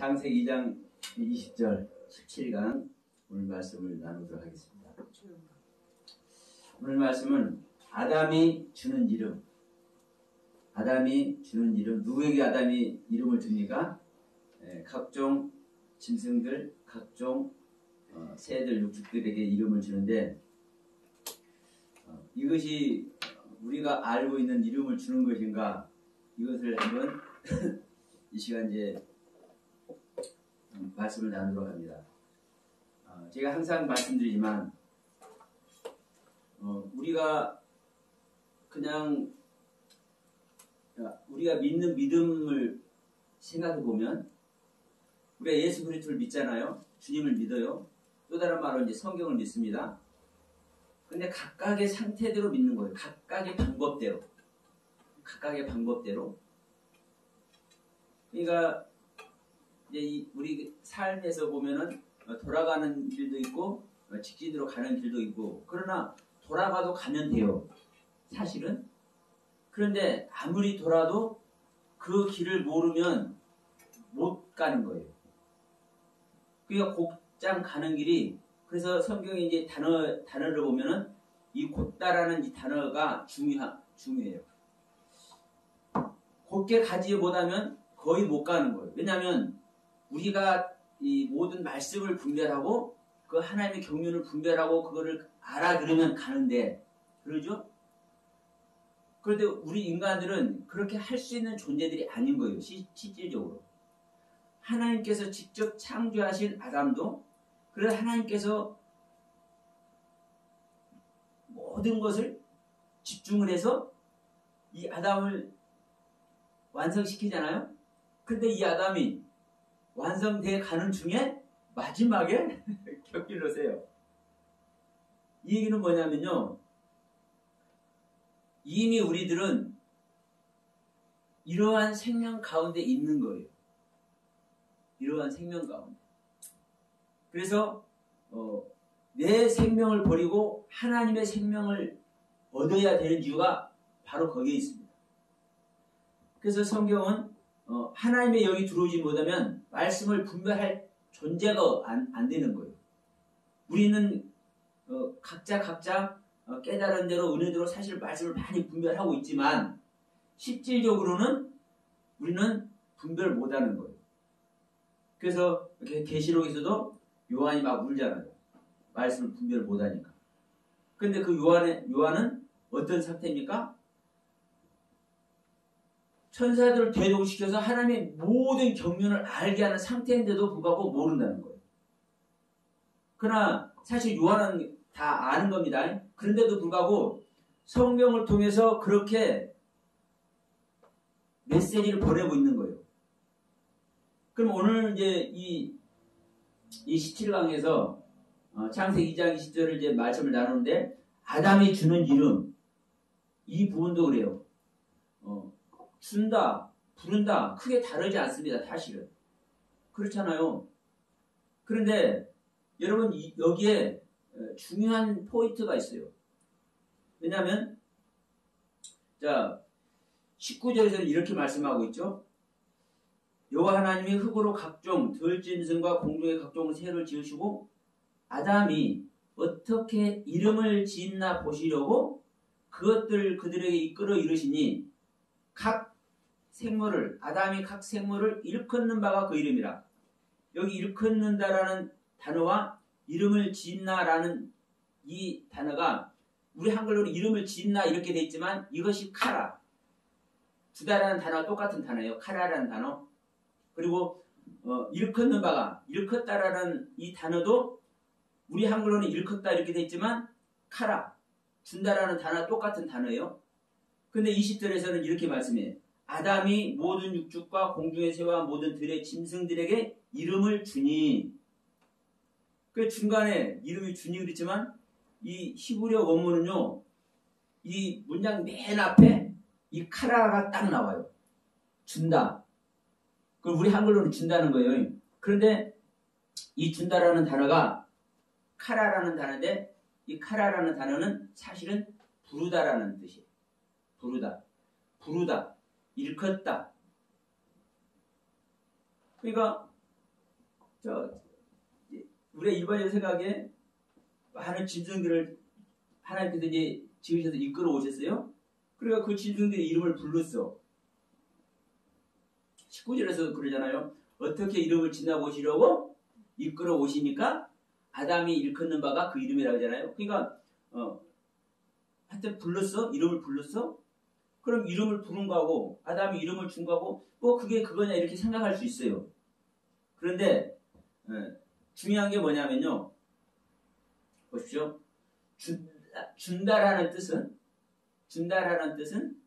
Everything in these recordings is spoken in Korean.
창세기 2장 20절 17강 오늘 말씀을 나누도록 하겠습니다. 오늘 말씀은 아담이 주는 이름. 아담이 주는 이름. 누구에게 아담이 이름을 줍니까? 각종 짐승들, 각종 새들, 육축들에게 이름을 주는데 이것이 우리가 알고 있는 이름을 주는 것인가? 이것을 한번 이 시간 이제 말씀을 나누도록 합니다. 제가 항상 말씀드리지만 우리가 그냥 우리가 믿는 믿음을 생각해 보면 우리가 예수 그리스도를 믿잖아요. 주님을 믿어요. 또 다른 말로 이제 성경을 믿습니다. 근데 각각의 상태대로 믿는 거예요. 각각의 방법대로. 각각의 방법대로. 그러니까 이제 우리 삶에서 보면은 돌아가는 길도 있고 직진으로 가는 길도 있고, 그러나 돌아가도 가면 돼요. 사실은. 그런데 아무리 돌아도 그 길을 모르면 못 가는 거예요. 그러니까 곧장 가는 길이, 그래서 성경에 이제 단어를 보면은 이 곧다라는 이 단어가 중요해요. 곧게 가지 못하면 거의 못 가는 거예요. 왜냐하면 우리가 이 모든 말씀을 분별하고 그 하나님의 경륜을 분별하고 그거를 알아들으면 가는데, 그러죠? 그런데 우리 인간들은 그렇게 할 수 있는 존재들이 아닌 거예요. 실질적으로. 하나님께서 직접 창조하신 아담도, 그래서 하나님께서 모든 것을 집중을 해서 이 아담을 완성시키잖아요. 근데 이 아담이 완성돼 가는 중에 마지막에 곁길로 세요. 이 얘기는 뭐냐면요, 이미 우리들은 이러한 생명 가운데 있는 거예요. 이러한 생명 가운데. 그래서 내 생명을 버리고 하나님의 생명을 얻어야 되는 이유가 바로 거기에 있습니다. 그래서 성경은 하나님의 영이 들어오지 못하면 말씀을 분별할 존재가 안 되는 거예요. 우리는 각자 깨달은 대로 은혜대로 사실 말씀을 많이 분별하고 있지만 실질적으로는 우리는 분별 못하는 거예요. 그래서 계시록에서도 요한이 막 울잖아요. 말씀을 분별 못하니까. 근데 그 요한은 어떤 상태입니까? 천사들을 대동시켜서 하나님의 모든 경륜을 알게 하는 상태인데도 불구하고 모른다는 거예요. 그러나 사실 요한은 다 아는 겁니다. 그런데도 불구하고 성경을 통해서 그렇게 메시지를 보내고 있는 거예요. 그럼 오늘 이제 이 17강에서 창세기 2장 20절을 이제 말씀을 나누는데, 아담이 주는 이름, 이 부분도 그래요. 준다, 부른다, 크게 다르지 않습니다. 사실은. 그렇잖아요. 그런데 여러분 여기에 중요한 포인트가 있어요. 왜냐하면 자 19절에서는 이렇게 말씀하고 있죠. 여호와 하나님이 흙으로 각종 들짐승과 공중의 각종 새를 지으시고 아담이 어떻게 이름을 짓나 보시려고 그들에게 이끌어 이르시니 아담이 각 생물을 일컫는 바가 그 이름이라. 여기 일컫는다라는 단어와 이름을 짓나라는 이 단어가 우리 한글로는 이름을 짓나 이렇게 돼 있지만 이것이 카라. 주다라는 단어와 똑같은 단어예요. 카라라는 단어. 그리고 일컫는 바가, 일컫다라는 이 단어도 우리 한글로는 일컫다 이렇게 돼 있지만 카라, 준다라는 단어와 똑같은 단어예요. 근데 20절에서는 이렇게 말씀해요. 아담이 모든 육축과 공중의 새와 모든 들의 짐승들에게 이름을 주니. 그 중간에 이름이 주니 그랬지만 이 히브리어 원문은요, 이 문장 맨 앞에 이 카라가 딱 나와요. 준다. 그럼 우리 한글로는 준다는 거예요. 그런데 이 준다라는 단어가 카라라는 단어인데, 이 카라라는 단어는 사실은 부르다라는 뜻이에요. 부르다, 일컫다. 그러니까 우리가 일반적으로 생각에 하는 짐승들을 하나님께서 이제 지으셔서 이끌어 오셨어요. 그러니까 그 짐승들의 이름을 불렀어. 19절에서 그러잖아요. 어떻게 이름을 지나 보시려고 이끌어 오시니까 아담이 일컫는 바가 그 이름이라고 하잖아요. 그러니까 하여튼 불렀어? 이름을 불렀어? 그럼 이름을 부른 거하고 아담이 이름을 준 거하고 뭐 그게 그거냐 이렇게 생각할 수 있어요. 그런데 중요한 게 뭐냐면요. 보십시오. 준다라는 뜻은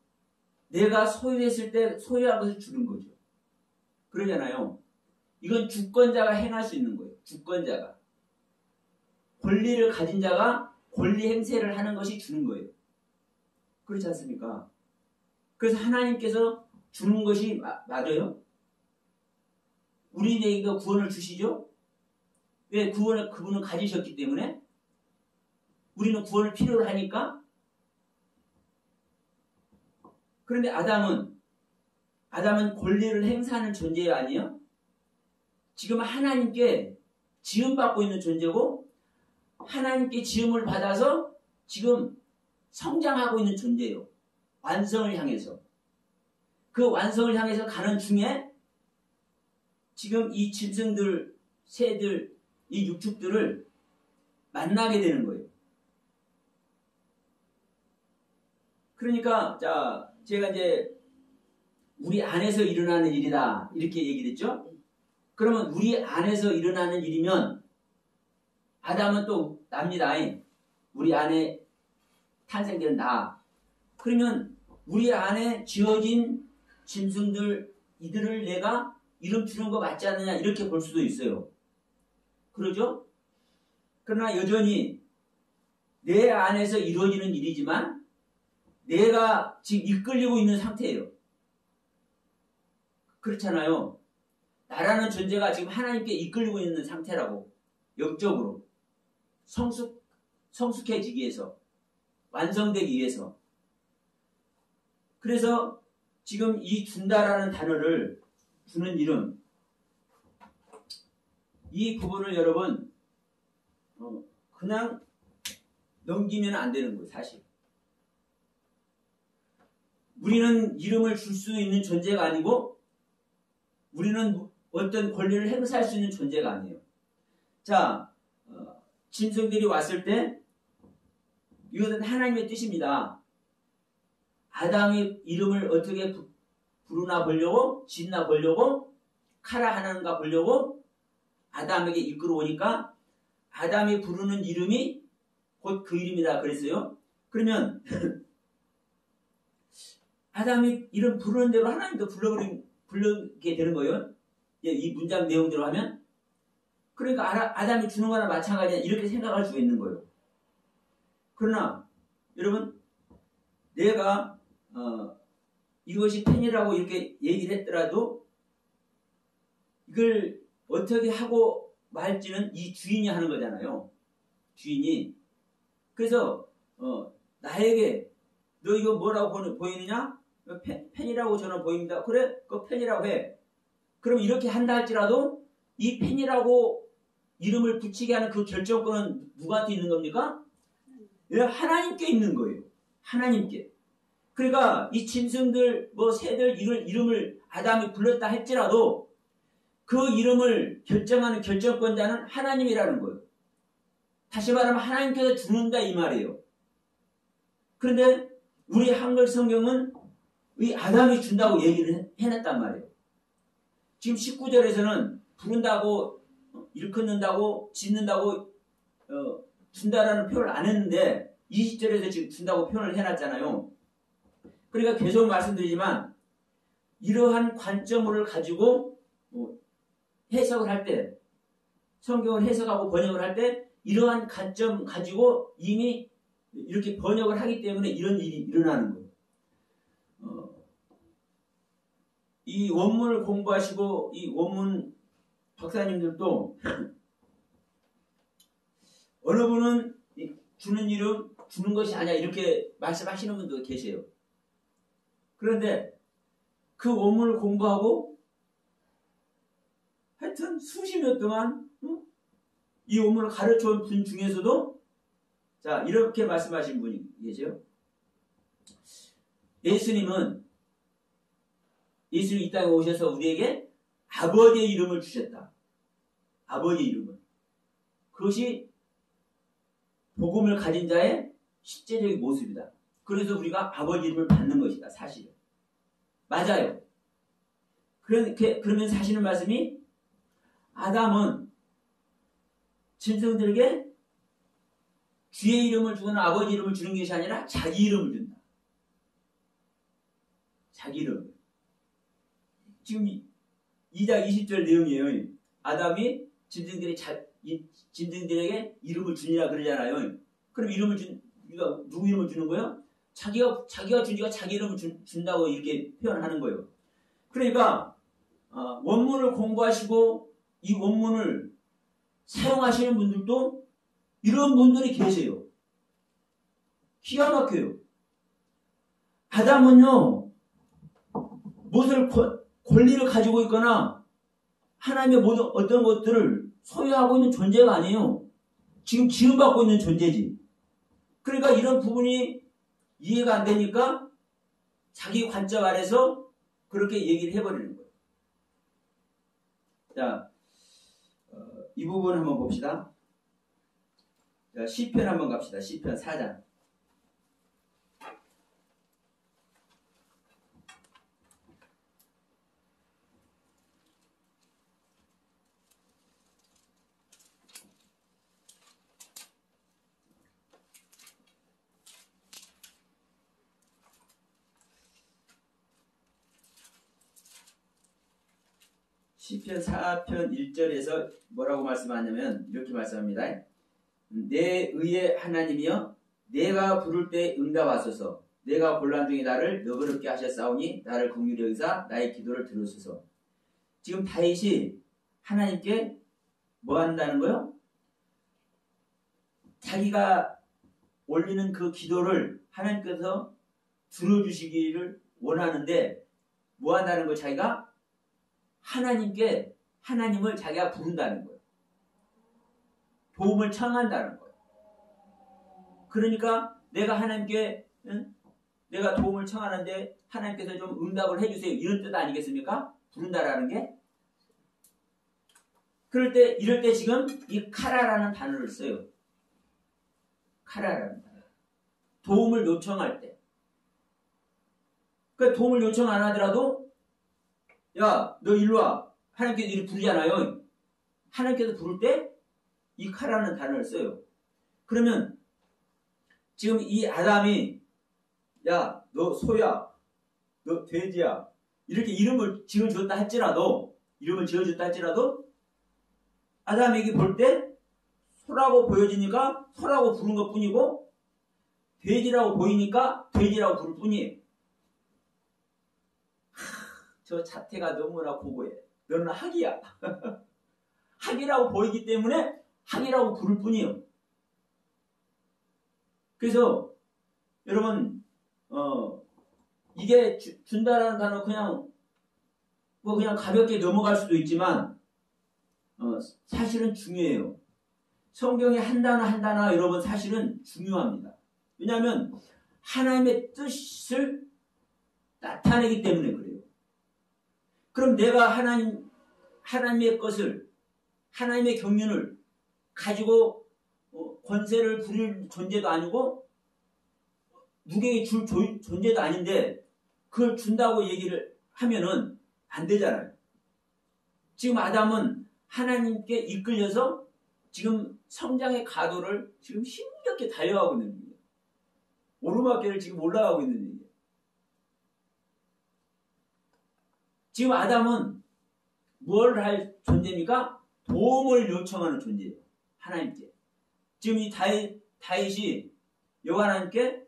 내가 소유했을 때 소유한 것을 주는 거죠. 그러잖아요. 이건 주권자가 행할 수 있는 거예요. 주권자가. 권리를 가진 자가 권리 행세를 하는 것이 주는 거예요. 그렇지 않습니까? 그래서 하나님께서 주는 것이 맞아요. 우리에게 구원을 주시죠? 왜? 구원을 그분은 가지셨기 때문에. 우리는 구원을 필요로 하니까. 그런데 아담은 권리를 행사하는 존재 아니에요? 지금 하나님께 지음받고 있는 존재고 하나님께 지음을 받아서 지금 성장하고 있는 존재예요. 완성을 향해서. 그 완성을 향해서 가는 중에 지금 이 짐승들, 새들, 이 육축들을 만나게 되는 거예요. 그러니까 제가 이제 우리 안에서 일어나는 일이다 이렇게 얘기를 했죠. 그러면 우리 안에서 일어나는 일이면 아담은 또 납니다. 우리 안에 탄생되는 나. 그러면 우리 안에 지어진 짐승들 이들을 내가 이름 주는 거 맞지 않느냐 이렇게 볼 수도 있어요. 그러죠? 그러나 여전히 내 안에서 이루어지는 일이지만 내가 지금 이끌리고 있는 상태예요. 그렇잖아요. 나라는 존재가 지금 하나님께 이끌리고 있는 상태라고. 영적으로. 성숙해지기 위해서. 완성되기 위해서. 그래서 지금 이 준다라는 단어를 주는 이름. 이 부분을 여러분 그냥 넘기면 안 되는 거예요. 사실. 우리는 이름을 줄 수 있는 존재가 아니고 우리는 어떤 권리를 행사할 수 있는 존재가 아니에요. 자, 짐승들이 왔을 때 이것은 하나님의 뜻입니다. 아담이 이름을 어떻게 부르나 보려고 짓나 보려고 카라 하나인가 보려고 아담에게 이끌어 오니까 아담이 부르는 이름이 곧 그 이름이다 그랬어요. 그러면 아담이 이름 부르는 대로 하나님도 부르게 되는 거예요. 이 문장 내용대로 하면. 그러니까 아담이 주는 거나 마찬가지야 이렇게 생각할 수가 있는 거예요. 그러나 여러분 내가 이것이 펜이라고 이렇게 얘기를 했더라도 이걸 어떻게 하고 말지는 이 주인이 하는 거잖아요. 주인이. 그래서 나에게 너 이거 뭐라고 보이느냐? 펜이라고 저는 보입니다. 그래? 그 펜이라고 해. 그럼 이렇게 한다 할지라도 이 펜이라고 이름을 붙이게 하는 그 결정권은 누구한테 있는 겁니까? 하나님께 있는 거예요. 하나님께. 그러니까 이 짐승들, 새들 이름을 아담이 불렀다 할지라도 그 이름을 결정하는 결정권자는 하나님이라는 거예요. 다시 말하면 하나님께서 주는다 이 말이에요. 그런데 우리 한글 성경은 이 아담이 준다고 얘기를 해놨단 말이에요. 지금 19절에서는 부른다고 일컫는다고 짓는다고 준다라는 표현을 안 했는데 20절에서 지금 준다고 표현을 해놨잖아요. 그러니까 계속 말씀드리지만 이러한 관점을 가지고 해석을 할 때 성경을 해석하고 번역을 할 때 이러한 관점 가지고 이미 이렇게 번역을 하기 때문에 이런 일이 일어나는 거예요. 이 원문을 공부하시고 이 원문 박사님들도 어느 분은 주는 이름 주는 것이 아니야 이렇게 말씀하시는 분도 계세요. 그런데 그 원문을 공부하고 하여튼 수십 년 동안 이 원문을 가르쳐온 분 중에서도 자 이렇게 말씀하신 분이 계세요. 예수님은 이 땅에 오셔서 우리에게 아버지의 이름을 주셨다. 아버지의 이름을. 그것이 복음을 가진 자의 실제적인 모습이다. 그래서 우리가 아버지 이름을 받는 것이다. 사실은. 맞아요. 그러면서 하시는 말씀이 아담은 짐승들에게 주의 이름을 주거나 아버지 이름을 주는 것이 아니라 자기 이름을 준다. 자기 이름. 지금 2장 20절 내용이에요. 아담이 짐승들에게 이름을 주니라 그러잖아요. 그럼 이름을 우리가 누구 이름을 주는 거예요? 자기가 주니까 자기 이름을 준다고 이렇게 표현하는 거예요. 그러니까 원문을 공부하시고 이 원문을 사용하시는 분들도 이런 분들이 계세요. 기가 막혀요. 아담은요, 무엇을 권리를 가지고 있거나 하나님의 모든 어떤 것들을 소유하고 있는 존재가 아니에요. 지금 지음받고 있는 존재지. 그러니까 이런 부분이 이해가 안 되니까 자기 관점 아래서 그렇게 얘기를 해버리는 거예요. 자, 이 부분 한번 봅시다. 자, 시편 한번 갑시다. 시편 4장. 시편 4편 1절에서 뭐라고 말씀하냐면 이렇게 말씀합니다. 내 의의 하나님이여 내가 부를 때 응답하소서. 내가 곤란 중에 나를 너그럽게 하셨사오니 나를 긍휼히 여기사 나의 기도를 들으소서. 지금 다윗이 하나님께 뭐 한다는 거요? 자기가 올리는 그 기도를 하나님께서 들어주시기를 원하는데 뭐 한다는 거 자기가 하나님을 자기가 부른다는 거예요. 도움을 청한다는 거예요. 그러니까 내가 하나님께 내가 도움을 청하는데 하나님께서 좀 응답을 해주세요. 이런 뜻 아니겠습니까? 부른다라는 게. 이럴 때 지금 이 카라라는 단어를 써요. 카라라는 단어. 도움을 요청할 때. 그러니까 도움을 요청 안 하더라도 야, 너 일로 와. 하나님께서 이렇게 부르잖아요. 하나님께서 부를 때 이 카라는 단어를 써요. 그러면 지금 이 아담이 야, 너 소야, 너 돼지야. 이렇게 이름을 지어줬다 할지라도 아담에게 볼 때 소라고 보여지니까 소라고 부른 것 뿐이고 돼지라고 보이니까 돼지라고 부를 뿐이에요. 저 자태가 너무나 고고해. 너는 학이야. 학이라고 보이기 때문에 학이라고 부를 뿐이에요. 그래서 여러분 이게 준다라는 단어 그냥 가볍게 넘어갈 수도 있지만 사실은 중요해요. 성경의 한 단어 여러분 사실은 중요합니다. 왜냐하면 하나님의 뜻을 나타내기 때문에 그래요. 그럼 내가 하나님의 것을 하나님의 경륜을 가지고 권세를 부릴 존재도 아니고 누구에게 줄 존재도 아닌데 그걸 준다고 얘기를 하면은 안 되잖아요. 지금 아담은 하나님께 이끌려서 지금 성장의 가도를 지금 힘겹게 달려가고 있는 중이에요. 오르막길을 지금 올라가고 있는 중이에요. 지금 아담은 뭘 할 존재입니까? 도움을 요청하는 존재예요. 하나님께. 지금 이 다윗이 여호와 하나님께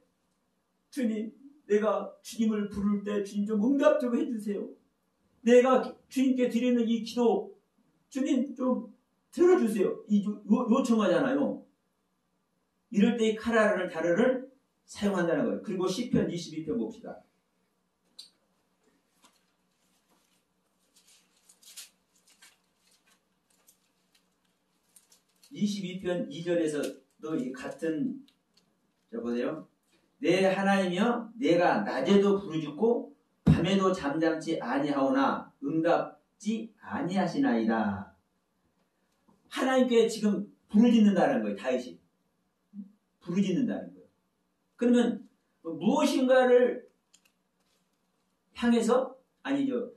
주님, 내가 주님을 부를 때 주님 좀 응답 좀 해주세요. 내가 주님께 드리는 이 기도 주님 좀 들어주세요. 이 요청하잖아요. 이럴 때 이 카라라는 단어를 사용한다는 거예요. 그리고 시편 22편 봅시다. 22편 2절에서도 이 같은, 자 보세요. 내 하나님이여 내가 낮에도 부르짖고 밤에도 잠잠치 아니하오나 응답지 아니하시나이다. 하나님께 지금 부르짖는다는 거예요. 다윗이 부르짖는다는 거예요. 그러면 무엇인가를 향해서, 아니죠,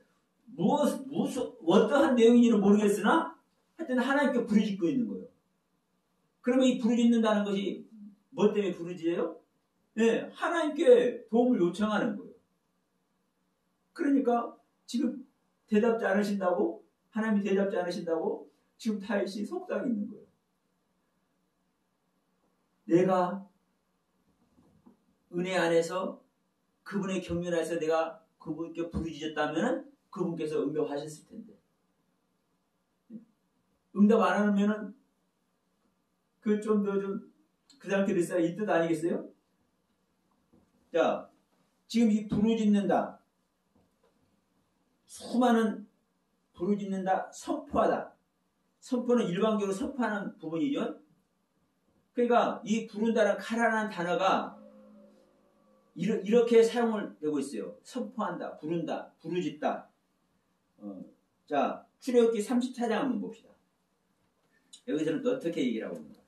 무슨 어떠한 내용인지는 모르겠으나 하여튼 하나님께 부르짖고 있는 거예요. 그러면 이 부르짖는다는 것이 뭐 때문에 부르짖어요? 네, 하나님께 도움을 요청하는 거예요. 그러니까 지금 대답지 않으신다고, 하나님이 대답지 않으신다고 지금 다윗이 속상해 있는 거예요. 내가 은혜 안에서 그분의 경륜 안에서 내가 그분께 부르짖었다면 그분께서 응답하셨을 텐데, 응답 안 하면은 그 좀 더 좀 그 상태로 있어야 이 뜻 아니겠어요? 자, 지금 이 부르짖는다, 수많은 부르짖는다, 선포하다. 선포는 일반적으로 선포하는 부분이죠. 그러니까 이 부른다는 카라라는 단어가 이렇게 사용을 되고 있어요. 선포한다, 부른다, 부르짖다. 자, 출애굽기 34장 한번 봅시다. 여기서는 또 어떻게 얘기를 하고 있는가?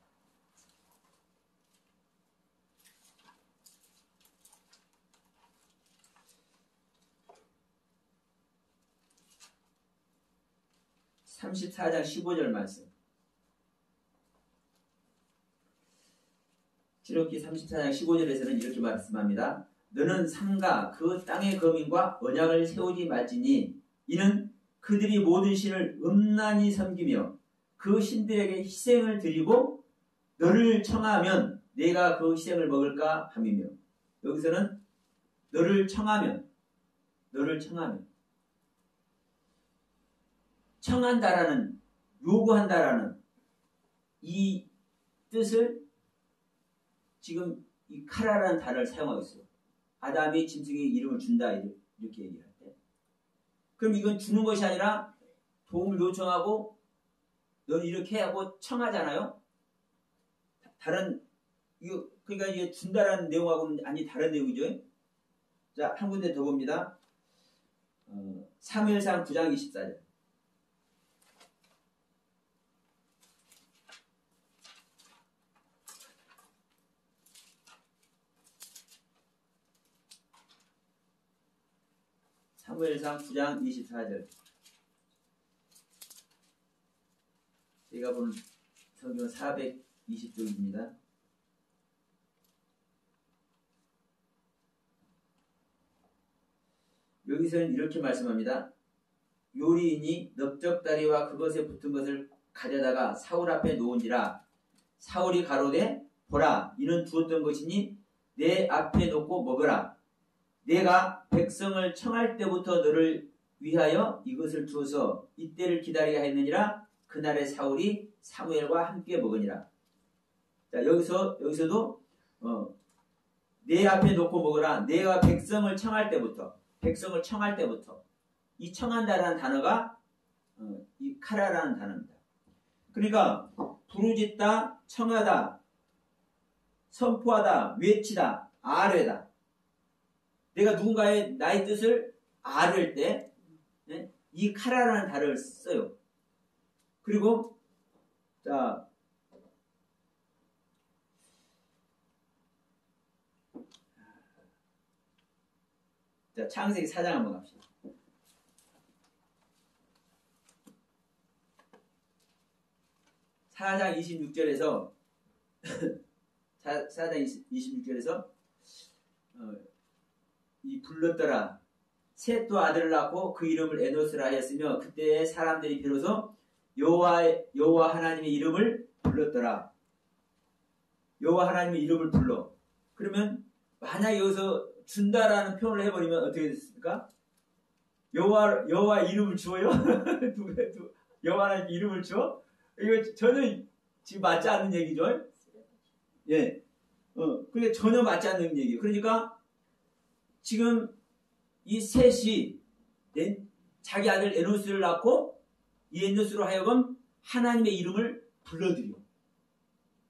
(34장 15절) 말씀. 출애굽기 34장 15절에서는 이렇게 말씀합니다. 너는 삼가 그 땅의 거민과 언약을 세우지 말지니 이는 그들이 모든 신을 음란히 섬기며 그 신들에게 희생을 드리고 너를 청하면 내가 그 희생을 먹을까 함이며, 여기서는 너를 청하면, 청한다라는, 요구한다라는 이 뜻을 지금 이 카라라는 단어를 사용하고 있어요. 아담이 짐승에게 이름을 준다, 이렇게 얘기할 때. 그럼 이건 주는 것이 아니라 도움을 요청하고 넌 이렇게 하고 청하잖아요. 그러니까 이게 준다라는 내용하고는 아니 다른 내용이죠. 자, 한 군데 더 봅니다. 사무엘상 9장 24절. 사무엘상 9장 24절. 제가 보는 성경 420쪽입니다. 여기서는 이렇게 말씀합니다. 요리인이 넓적다리와 그것에 붙은 것을 가져다가 사울 앞에 놓은지라. 사울이 가로되 보라, 이는 두었던 것이니 내 앞에 놓고 먹으라. 내가 백성을 청할 때부터 너를 위하여 이것을 두어서 이때를 기다리게 하였느니라. 그날에 사울이 사무엘과 함께 먹으니라. 자, 여기서도 내 앞에 놓고 먹으라. 내가 백성을 청할 때부터 이 청한다라는 단어가 이 카라라는 단어입니다. 그러니까 부르짖다, 청하다, 선포하다, 외치다, 아뢰다. 내가 누군가의 나의 뜻을 아뢰을 때 이 카라라는 단어를 써요. 그리고 자, 창세기 4장 한번 갑시다. 4장 26절에서 4장 26절에서 이 불렀더라. 셋 또 아들을 낳고 그 이름을 에노스라 하였으며 그때 사람들이 비로소 여호와 하나님의 이름을 불렀더라. 여호와 하나님의 이름을 불러. 그러면 만약 여기서 준다라는 표현을 해버리면 어떻게 됐습니까? 여호와 이름을 주어요? 여호와 하나님 이름을 줘? 이거 전혀 지금 맞지 않는 얘기죠? 예. 그게 전혀 맞지 않는 얘기예요. 그러니까 지금 이 셋이 자기 아들 에노스를 낳고 이 에노스로 하여금 하나님의 이름을 불러드려.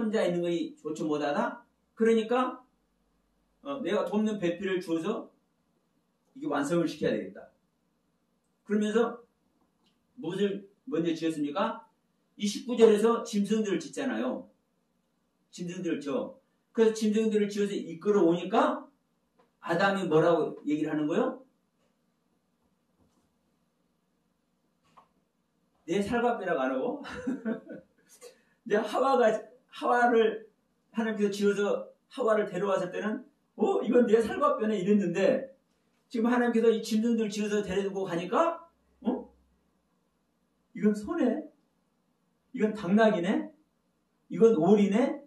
혼자 있는 것이 좋지 못하다. 그러니까 내가 돕는 배필을 주어서 이게 완성을 시켜야 되겠다. 그러면서 무엇을 먼저 지었습니까? 이 19절에서 짐승들을 짓잖아요. 짐승들을 지어. 그래서 짐승들을 지어서 이끌어 오니까 아담이 뭐라고 얘기를 하는 거예요? 내 살갑배라고 안 하고 내 하와를 하나님께서 지어서 하와를 데려왔을 때는 이건 내 살갑배네 이랬는데 지금 하나님께서 이 짐승들 지어서 데려두고 가니까 이건 소네, 이건 당나귀네, 이건 오리네,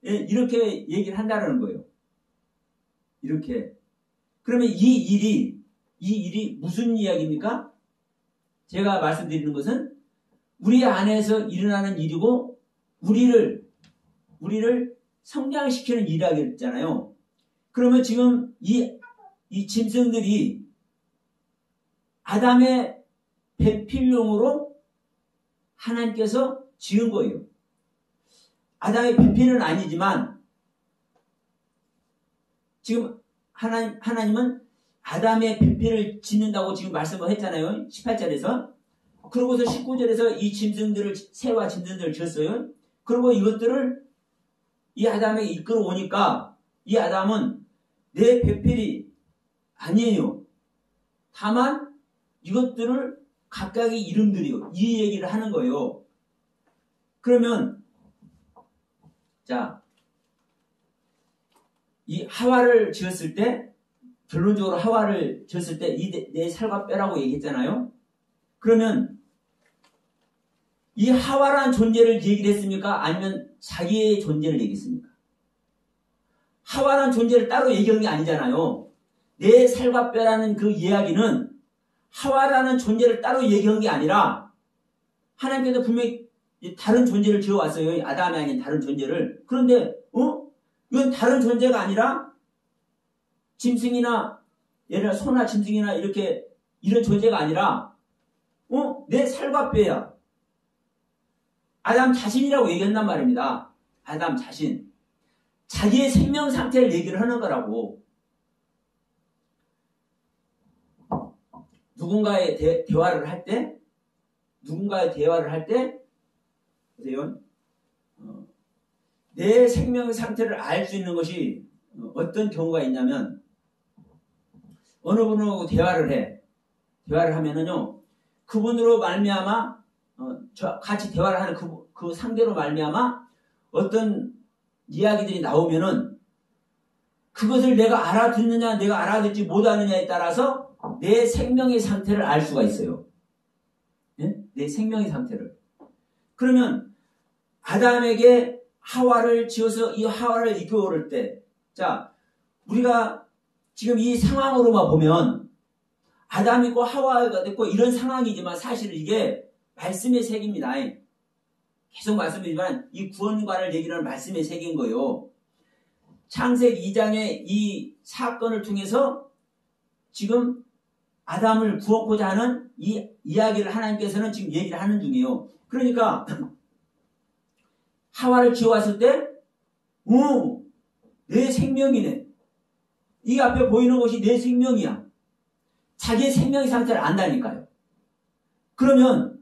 예, 이렇게 얘기를 한다는 거예요. 이렇게. 그러면 이 일이 무슨 이야기입니까? 제가 말씀드리는 것은 우리 안에서 일어나는 일이고 우리를 성장시키는 일이라고 그러면 지금 이 짐승들이 아담의 배필용으로 하나님께서 지은 거예요. 아담의 배필은 아니지만 지금 하나님은 아담의 배필을 짓는다고 지금 말씀을 했잖아요. 18절에서. 그러고서 19절에서 이 짐승들을, 새와 짐승들을 지었어요. 그리고 이것들을 이 아담에게 이끌어 오니까 이 아담은 내 배필이 아니에요. 다만 이것들을 각각의 이름들이요. 이 얘기를 하는 거예요. 그러면 자, 이 하와를 지었을 때 결론적으로 하와를 지었을 때 이 내 살과 뼈라고 얘기했잖아요. 그러면 이 하와라는 존재를 얘기를 했습니까? 아니면 자기의 존재를 얘기했습니까? 하와라는 존재를 따로 얘기한 게 아니잖아요. 내 살과 뼈라는 그 이야기는 하와라는 존재를 따로 얘기한 게 아니라 하나님께서 분명히 다른 존재를 지어왔어요. 아담이 아닌 다른 존재를. 그런데 이건 다른 존재가 아니라 짐승이나 예를 들어 소나 짐승이나 이런 존재가 아니라 내 살과 뼈야. 아담 자신이라고 얘기한단 말입니다. 아담 자신. 자기의 생명 상태를 얘기를 하는 거라고. 누군가의 대화를 할 때 보세요. 내 생명 상태를 알 수 있는 것이 어떤 경우가 있냐면 어느 분하고 대화를 하면은요. 그분으로 말미암아 같이 대화를 하는 그 상대로 말미암아 어떤 이야기들이 나오면은 그것을 내가 알아듣느냐 내가 알아듣지 못하느냐에 따라서 내 생명의 상태를 알 수가 있어요. 네? 내 생명의 상태를. 그러면 아담에게 하와를 지어서 이 하와를 이끌어올 때 자 우리가 지금 이 상황으로만 보면 아담이 있고 하와가 됐고 이런 상황이지만 사실 이게 말씀의 색입니다. 계속 말씀드리지만 이 구원관을 얘기하는 말씀의 색인 거예요. 창세기 2장의 이 사건을 통해서 지금 아담을 구원코자 하는 이 이야기를 하나님께서는 지금 얘기를 하는 중이에요. 그러니까 하와를 지어왔을 때 내 생명이네. 이 앞에 보이는 것이 내 생명이야. 자기의 생명의 상태를 안다니까요. 그러면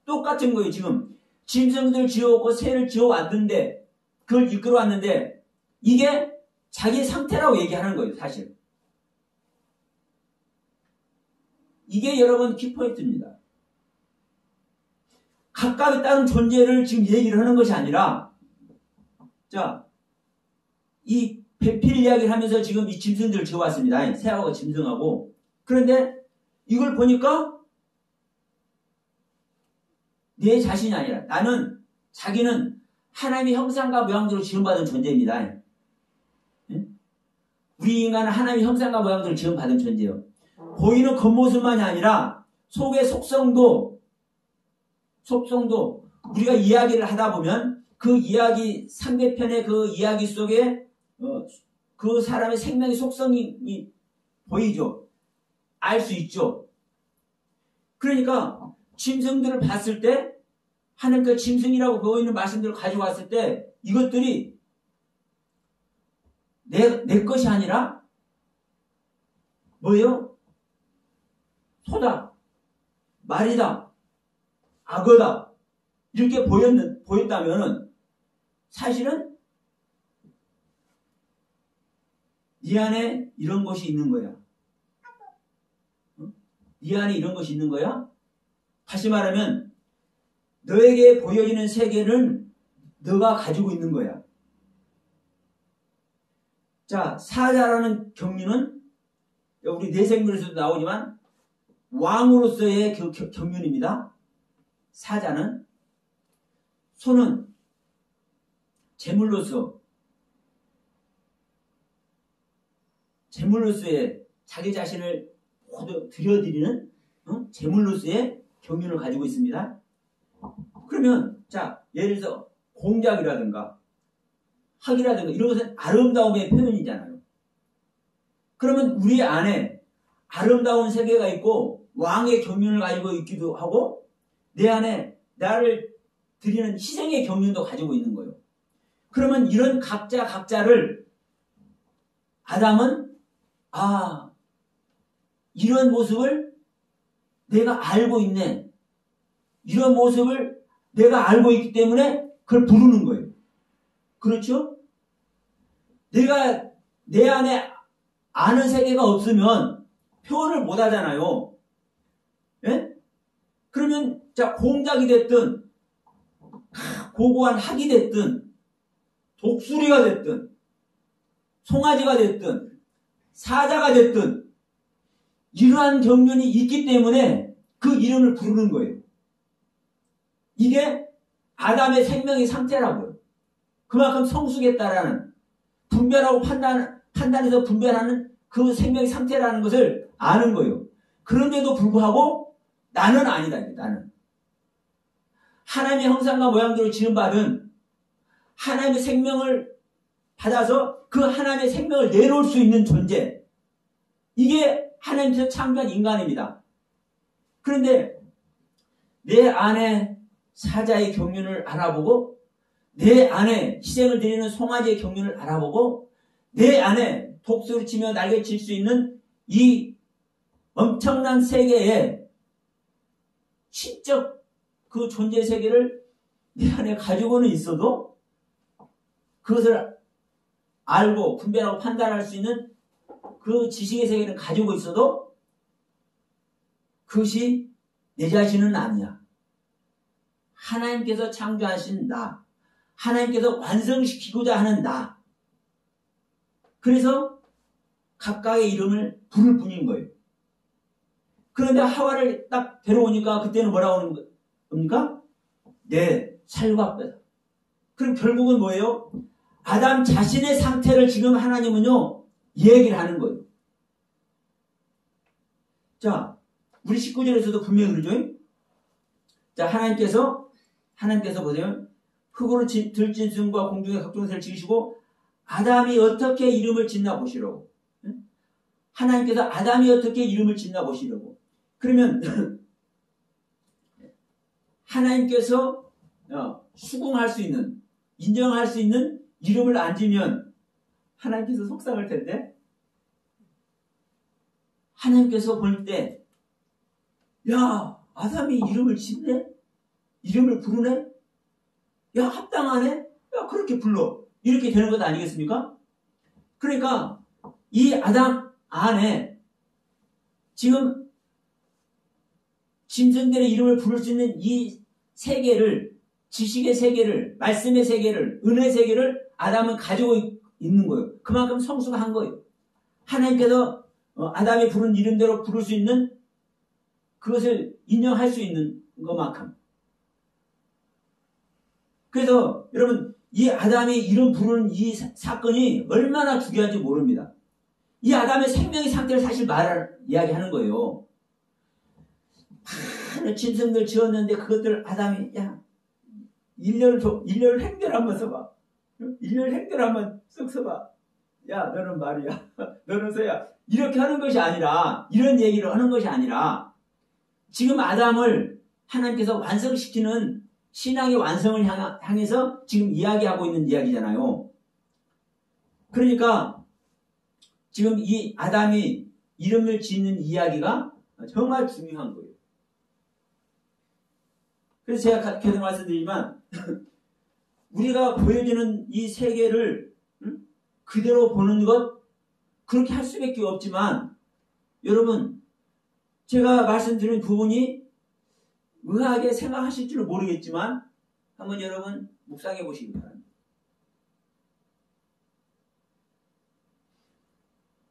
똑같은 거예요. 지금 짐승들 지어오고 새를 지어왔는데 그걸 이끌어왔는데 이게 자기의 상태라고 얘기하는 거예요. 사실. 이게 여러분 키포인트입니다. 각각 있다는 존재를 지금 얘기를 하는 것이 아니라 자, 이 배필 이야기를 하면서 지금 이 짐승들을 지어왔습니다. 새하고 짐승하고. 그런데 이걸 보니까 내 자신이 아니라 자기는 하나님의 형상과 모양대로 지음받은 존재입니다. 우리 인간은 하나님의 형상과 모양대로 지음받은 존재예요. 보이는 겉모습만이 아니라 속의 속성도 우리가 이야기를 하다 보면 그 이야기 상대편의 그 이야기 속에 그 사람의 생명의 속성이 보이죠. 알 수 있죠. 그러니까 짐승들을 봤을 때 하나님께 짐승이라고 보이는 말씀들을 가지고 왔을 때 이것들이 내 것이 아니라 뭐예요? 소다, 말이다, 악어다 이렇게 보였다면은 사실은 네 안에 이런 것이 있는 거야. 네 안에 이런 것이 있는 거야? 다시 말하면 너에게 보여지는 세계는 너가 가지고 있는 거야. 자, 사자라는 경륜은 우리 내생문에서도 나오지만 왕으로서의 경륜입니다. 사자는. 소는 제물로서의 자기 자신을 모두 들여드리는 제물로서의 경륜을 가지고 있습니다. 그러면 자, 예를 들어서 공작이라든가 학이라든가 이런 것은 아름다움의 표현이잖아요. 그러면 우리 안에 아름다운 세계가 있고 왕의 경륜을 가지고 있기도 하고 내 안에 나를 드리는 희생의 경륜도 가지고 있는 거예요. 그러면 이런 각자를 아담은 이런 모습을 내가 알고 있네. 이런 모습을 내가 알고 있기 때문에 그걸 부르는 거예요. 그렇죠? 내가 내 안에 아는 세계가 없으면 표현을 못 하잖아요. 예? 그러면 자, 공작이 됐든 고고한 학이 됐든 독수리가 됐든 송아지가 됐든 사자가 됐든 이러한 경륜이 있기 때문에 그 이름을 부르는 거예요. 이게 아담의 생명의 상태라고요. 그만큼 성숙했다라는 분별하고 판단해서 분별하는 그 생명의 상태라는 것을 아는 거예요. 그런데도 불구하고 나는 아니다. 나는. 하나님의 형상과 모양대로 지음받은 하나님의 생명을 받아서 그 하나님의 생명을 내놓을 수 있는 존재. 이게 하나님께서 창조한 인간입니다. 그런데 내 안에 사자의 경륜을 알아보고 내 안에 희생을 드리는 송아지의 경륜을 알아보고 내 안에 독수리 치며 날개 칠 수 있는 이 엄청난 세계에 신적 그 존재 세계를 내 안에 가지고는 있어도 그것을 알고 분별하고 판단할 수 있는 그 지식의 세계를 가지고 있어도 그것이 내 자신은 아니야. 하나님께서 창조하신 나. 하나님께서 완성시키고자 하는 나. 그래서 각각의 이름을 부를 뿐인 거예요. 그런데 하와를 딱 데려오니까 그때는 뭐라고 하는 겁니까? 내 살갑다. 그럼 결국은 뭐예요? 아담 자신의 상태를 지금 하나님은요, 얘기를 하는 거예요. 자, 우리 19절에서도 분명히 그러죠? 자, 하나님께서 보세요. 흙으로 들짐승과 공중의 각종 새를 지으시고 아담이 어떻게 이름을 짓나 보시려고. 하나님께서 아담이 어떻게 이름을 짓나 보시려고. 그러면 하나님께서 수긍할 수 있는, 인정할 수 있는 이름을 안 지면 하나님께서 속상할 텐데, 하나님께서 볼 때, 야, 아담이 이름을 짓네? 이름을 부르네? 야, 합당하네? 야, 그렇게 불러. 이렇게 되는 것 아니겠습니까? 그러니까 이 아담 안에 지금 짐승들의 이름을 부를 수 있는 이 세계를, 지식의 세계를, 말씀의 세계를, 은혜의 세계를 아담은 가지고 있는 거예요. 그만큼 성숙한 거예요. 하나님께서 아담이 부른 이름대로 부를 수 있는 그것을 인정할 수 있는 것만큼. 그래서 여러분, 이 아담이 이름 부르는 이 사건이 얼마나 중요한지 모릅니다. 이 아담의 생명의 상태를 사실 이야기하는 거예요. 많은 짐승들 지었는데 그것들 아담이, 야, 일렬 행렬 한번 써봐. 일렬 행렬 한번 쓱 써봐. 야, 너는 말이야. 너는 서야. 이렇게 하는 것이 아니라, 이런 얘기를 하는 것이 아니라, 지금 아담을 하나님께서 완성시키는 신앙의 완성을 향해서 지금 이야기하고 있는 이야기잖아요. 그러니까 지금 이 아담이 이름을 짓는 이야기가 정말 중요한 거예요. 그래서 제가 계속 말씀드리지만 우리가 보여지는 이 세계를 그대로 보는 것 그렇게 할 수밖에 없지만 여러분 제가 말씀드린 부분이 의아하게 생각하실 줄 모르겠지만 한번 여러분 묵상해 보시기 바랍니다.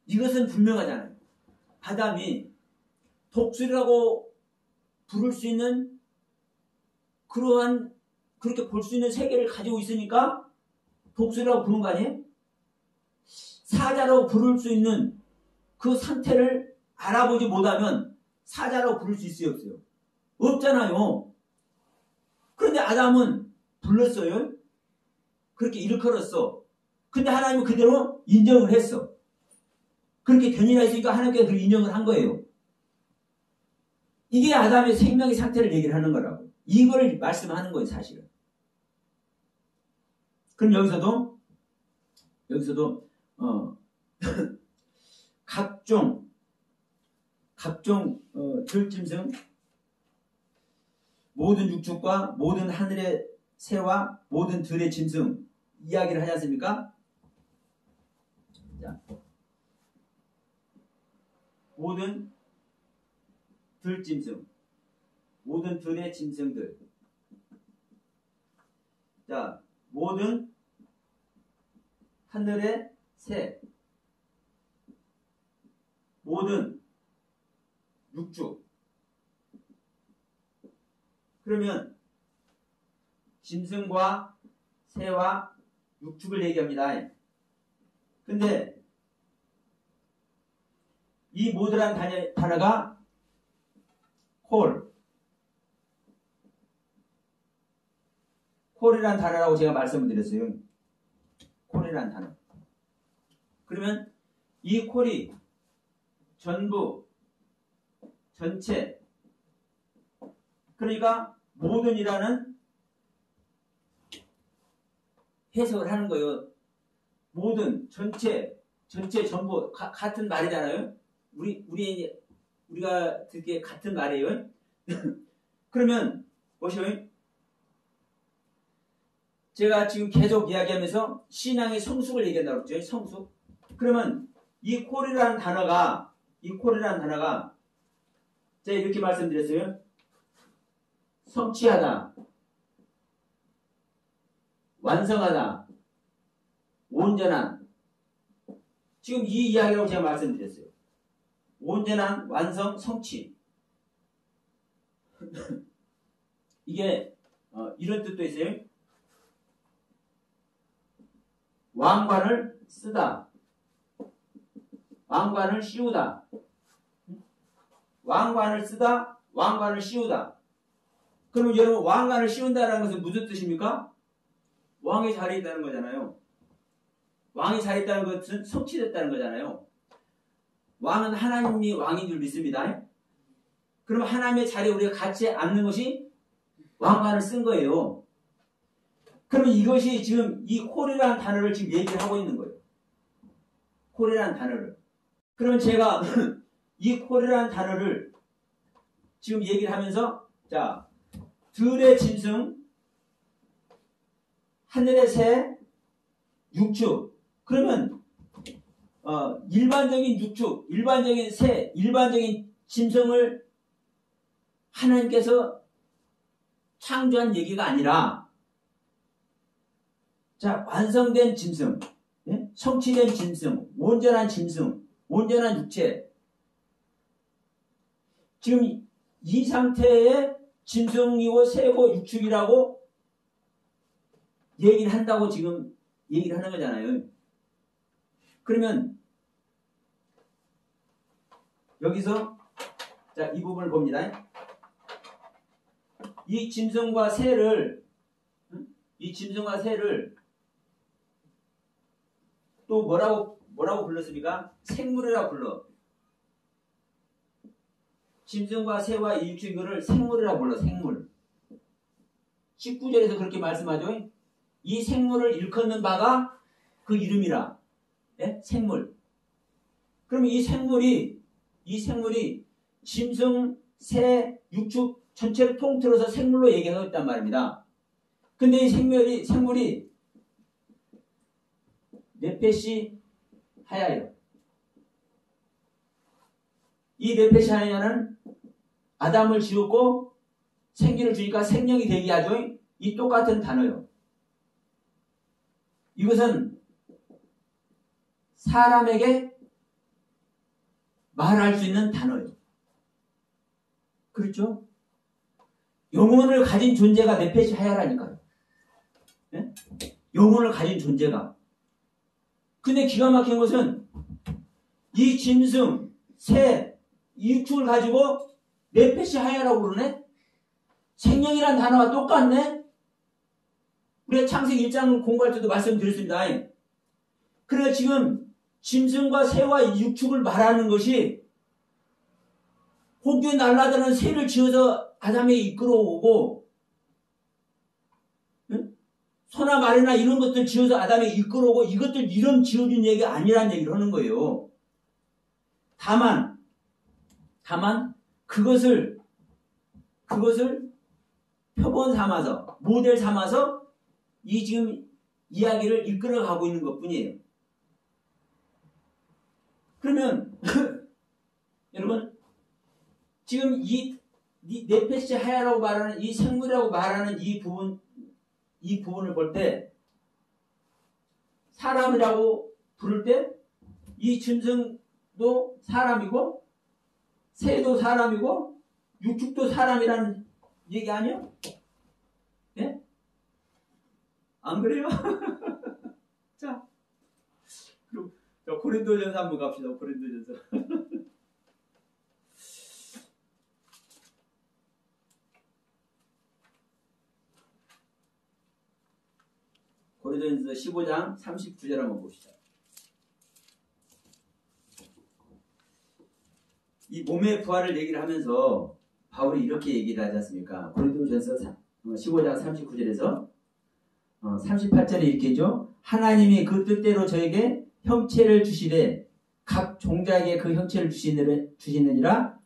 이것은 분명하잖아요. 아담이 독수리라고 부를 수 있는 그러한 그렇게 볼 수 있는 세계를 가지고 있으니까 독수리라고 부른 거 아니에요? 사자라고 부를 수 있는 그 상태를 알아보지 못하면 사자라고 부를 수 있어요, 없어요? 없잖아요. 그런데 아담은 불렀어요. 그렇게 일컬었어. 근데 하나님은 그대로 인정을 했어. 그렇게 견인할 수 있으니까 하나님께서 그 인정을 한 거예요. 이게 아담의 생명의 상태를 얘기를 하는 거라고. 이걸 말씀하는 거예요, 사실은. 그럼 여기서도 각종 들짐승 모든 육축과 모든 하늘의 새와 모든 들의 짐승 이야기를 하지 않습니까? 자, 모든 들짐승 모든 들의 짐승들 자 모든 하늘의 새 모든 육축 그러면 짐승과 새와 육축을 얘기합니다. 근데 이 모드란 단어가 콜이란 단어라고 제가 말씀을 드렸어요. 콜이란 단어. 그러면 이 콜이 전부, 전체, 그러니까 모든이라는 해석을 하는 거예요. 모든, 전체, 전부 같은 말이잖아요. 우리가 듣기에 같은 말이에요. 그러면 보시오. 제가 지금 계속 이야기하면서 신앙의 성숙을 얘기한다고 그랬죠. 성숙. 그러면 이 콜이라는 단어가 제가 이렇게 말씀드렸어요. 성취하다, 완성하다, 온전한. 지금 이 이야기라고 제가 말씀드렸어요. 온전한, 완성, 성취. 이게 이런 뜻도 있어요. 왕관을 쓰다. 왕관을 씌우다. 왕관을 쓰다. 왕관을 씌우다. 그러면 여러분 왕관을 씌운다는 것은 무슨 뜻입니까? 왕의 자리에 있다는 거잖아요. 왕의 자리에 있다는 것은 성취됐다는 거잖아요. 왕은 하나님이 왕인 줄 믿습니다. 그럼 하나님의 자리에 우리가 같이 앉는 것이 왕관을 쓴 거예요. 그러면 이것이 지금 이 콜이라는 단어를 지금 얘기를 하고 있는 거예요. 콜이라는 단어를. 그러면 제가 이 콜이라는 단어를 지금 얘기를 하면서 자, 들의 짐승, 하늘의 새, 육축. 그러면 일반적인 육축, 일반적인 새, 일반적인 짐승을 하나님께서 창조한 얘기가 아니라 자, 완성된 짐승, 예? 성취된 짐승, 온전한 짐승, 온전한 육체. 지금 이 상태의 짐승이고 새고 육축이라고 얘기를 한다고 지금 얘기를 하는 거잖아요. 그러면 여기서 자, 이 부분을 봅니다. 이 짐승과 새를 또 뭐라고 불렀습니까? 생물이라고 불러. 짐승과 새와 이 육축 이거를 생물이라고 불러. 생물. 19절에서 그렇게 말씀하죠. 이 생물을 일컫는 바가 그 이름이라. 예? 생물. 그럼 이 생물이 짐승, 새, 육축 전체를 통틀어서 생물로 얘기하고 있단 말입니다. 근데 이 생물이 네페시 하야예요. 이 네페시 하야는 아담을 지었고 생기를 주니까 생명이 되게 하죠. 이 똑같은 단어요. 이것은 사람에게 말할 수 있는 단어예요. 그렇죠? 영혼을 가진 존재가 네페시 하야라니까요. 네? 영혼을 가진 존재가. 근데 기가 막힌 것은 이 짐승, 새, 이 육축을 가지고 네페시 하야라고 그러네? 생명이란 단어가 똑같네? 우리가 창세기 1장 공부할 때도 말씀드렸습니다. 그래서 지금 짐승과 새와 육축을 말하는 것이 호주에 날아다니는 새를 지어서 아담에게 이끌어오고 소나 말이나 이런 것들 지어서 아담에게 이끌어오고 이것들 이름 지어준 얘기가 아니라는 얘기를 하는 거예요. 다만 그것을 표본 삼아서 모델 삼아서 이 지금 이야기를 이끌어가고 있는 것뿐이에요. 그러면 여러분 지금 이 네페시 하야라고 말하는 이 생물이라고 말하는 이 부분을 볼 때 사람이라고 부를 때 이 짐승도 사람이고 새도 사람이고 육축도 사람이라는 얘기 아니요? 예? 안 그래요? 자, 그럼 고린도전서 한번 갑시다. 고린도전서. 고린도전서 15장 39절 한번 봅시다. 이 몸의 부활을 얘기를 하면서 바울이 이렇게 얘기를 하지 않습니까? 고린도전서 15장 39절에서 38절에 이렇게 있죠. 하나님이 그 뜻대로 저에게 형체를 주시되 각 종자에게 그 형체를 주시느니라.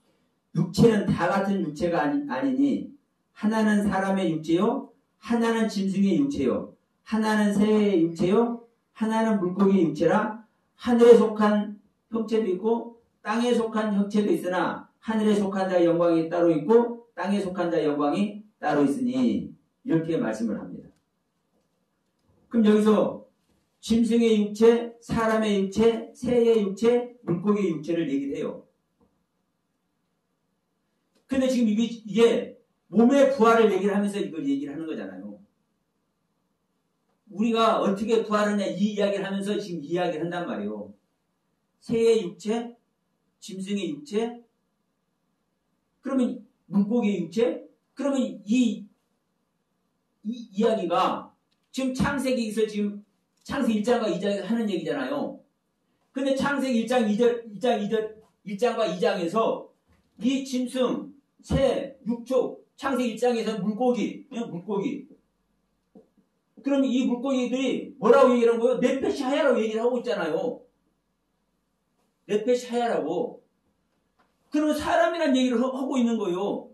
육체는 다 같은 육체가 아니니 하나는 사람의 육체요 하나는 짐승의 육체요 하나는 새의 육체요 하나는 물고기의 육체라. 하늘에 속한 형체도 있고 땅에 속한 형체도 있으나 하늘에 속한 자의 영광이 따로 있고 땅에 속한 자의 영광이 따로 있으니 이렇게 말씀을 합니다. 그럼 여기서 짐승의 육체, 사람의 육체, 새의 육체, 물고기의 육체를 얘기를 해요. 근데 지금 이게 몸의 부활을 얘기를 하면서 이걸 얘기를 하는 거잖아요. 우리가 어떻게 부활하냐 이 이야기를 하면서 지금 이야기를 한단 말이에요. 새의 육체, 짐승의 육체, 그러면 물고기의 육체, 그러면 이 이야기가 지금 창세기에서 지금 창세기 1장과 2장에서 하는 얘기잖아요. 근데 창세기 1장과 2장에서 이 짐승, 새, 육축, 창세기 1장에서 물고기. 그럼 이 물고기들이 뭐라고 얘기를 하는 거예요? 네페시 하야라고 얘기를 하고 있잖아요. 네페시 하야라고. 그러면 사람이란 얘기를 하고 있는 거예요.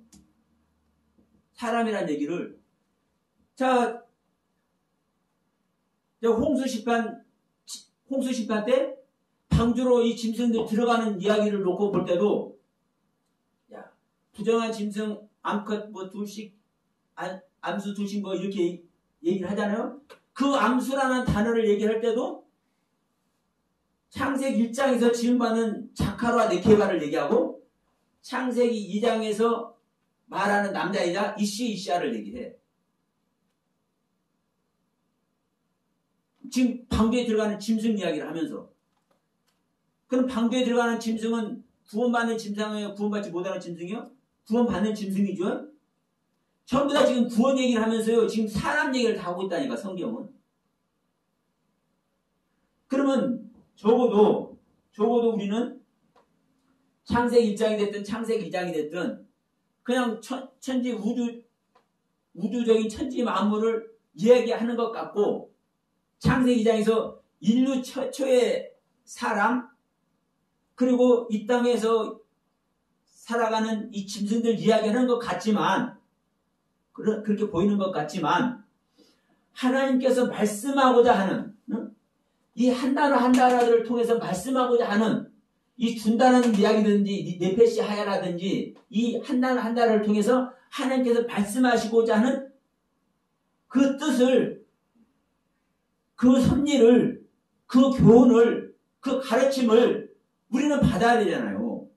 사람이란 얘기를. 자, 홍수 심판 때 방주로 이 짐승들 들어가는 이야기를 놓고 볼 때도 야, 부정한 짐승 암컷 뭐 둘씩 암수 둘씩 뭐 이렇게 얘기를 하잖아요. 그 암수라는 단어를 얘기할 때도 창세기 1장에서 지음받는 자카르와 네케바를 얘기하고 창세기 2장에서 말하는 남자이자 이시아를 얘기해. 지금 방주에 들어가는 짐승 이야기를 하면서 그럼 방주에 들어가는 짐승은 구원받는 짐승이에요? 구원받지 못하는 짐승이요? 구원받는 짐승이죠? 전부 다 지금 구원 얘기를 하면서요. 지금 사람 얘기를 다 하고 있다니까 성경은. 그러면 적어도 우리는 창세기 1장이 됐든 창세기 2장이 됐든 그냥 천지 우주 우주적인 천지 만물을 이야기하는 것 같고, 창세기 2장에서 인류 최초의 사람, 그리고 이 땅에서 살아가는 이 짐승들 이야기하는 것 같지만, 그렇게 보이는 것 같지만, 하나님께서 말씀하고자 하는, 이 한 단어 한 단어를 통해서 말씀하고자 하는 이 준다는 이야기든지 네페시 하야라든지 이 한 단어 한 단어를 통해서 하나님께서 말씀하시고자 하는 그 뜻을, 그 섭리를, 그 교훈을, 그 가르침을 우리는 받아야 되잖아요.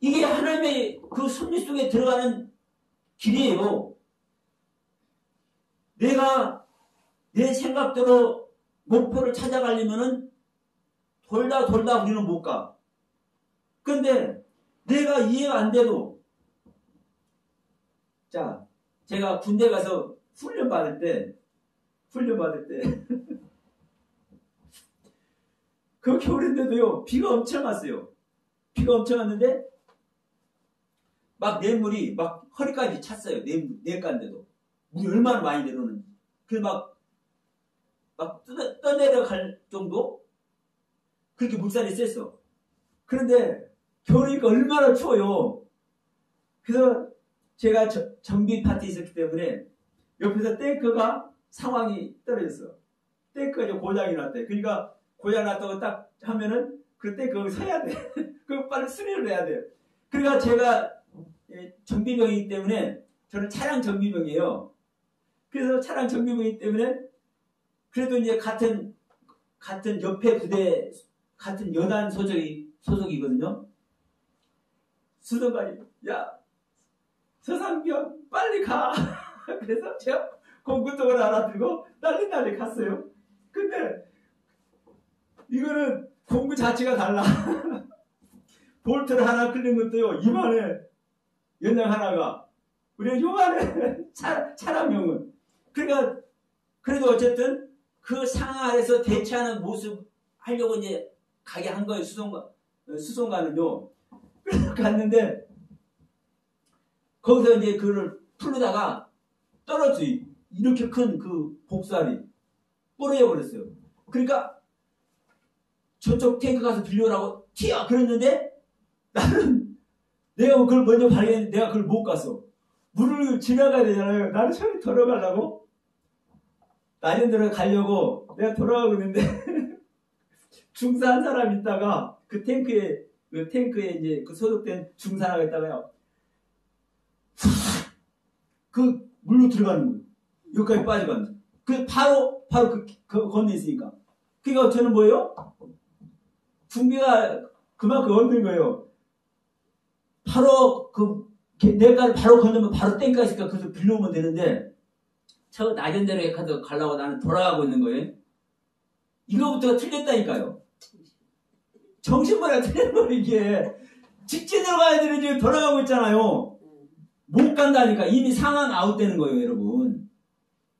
이게 하나님의 그 섭리 속에 들어가는 길이에요. 내가 내 생각대로 목표를 찾아가려면은 돌다 우리는 못 가. 그런데 내가 이해가 안 돼도, 자, 제가 군대 가서 훈련 받을 때 그 겨울인데도요, 비가 엄청 왔어요. 비가 엄청 왔는데 막 냇물이 막 허리까지 찼어요. 냇가인데도 물이 얼마나 많이 내려오는지. 그래서 막 떠내려갈 정도? 그렇게 물살이 셌어. 그런데 겨울이니까 얼마나 추워요. 그래서 제가 정비 파트에 있었기 때문에 옆에서 탱크가 상황이 떨어졌어. 탱크가 이제 고장이 났대. 그러니까 고장 났다고 딱 하면은 그 탱크 거기 서야 돼. 그 빨리 수리를 해야 돼. 그러니까 제가 정비병이기 때문에, 저는 차량 정비병이에요. 그래서 차량 정비병이기 때문에 그래도 이제 같은 옆에 부대, 같은 여단 소속이거든요. 수도관이, 야, 서상병 빨리 가. 그래서 제가 공구통을 알아들고 난리 갔어요. 근데 이거는 공구 자체가 달라. 볼트를 하나 끌린 것도요, 이만해. 연장 하나가. 우리가 요만해. 차량용은. 그러니까 그래도 어쨌든 그 상황 아래서 대처하는 모습 하려고 이제 가게 한 거예요. 수송가는요. 그래서 갔는데 거기서 이제 그를 풀르다가 떨어져요. 이렇게 큰 그 복살이 부러져 버렸어요. 그러니까 저쪽 탱크 가서 빌려오라고 튀어 그랬는데, 나는 내가 그걸 먼저 발견했는데 내가 그걸 못 갔어. 물을 지나가야 되잖아요. 나는 처음에 돌아가려고, 나연대로 가려고 내가 돌아가고 있는데 중사 한 사람 있다가 그 탱크에 이제 그 소속된 중사 하나가 있다가요, 그 물로 들어가는 거예요. 여기까지 빠져가면서. 그 바로 그 건너 있으니까. 그러니까 저는 뭐예요? 중비가 그만큼 없는 거예요. 바로 내가를 바로 건너면 바로 땡가 있으니까 그래서 빌려오면 되는데, 저 나견대로 가려고 나는 돌아가고 있는 거예요. 이거부터가 틀렸다니까요. 정신머리가 틀린 거예요. 이게 직진으로 가야 되는지 돌아가고 있잖아요. 못 간다니까. 이미 상황 아웃되는 거예요, 여러분.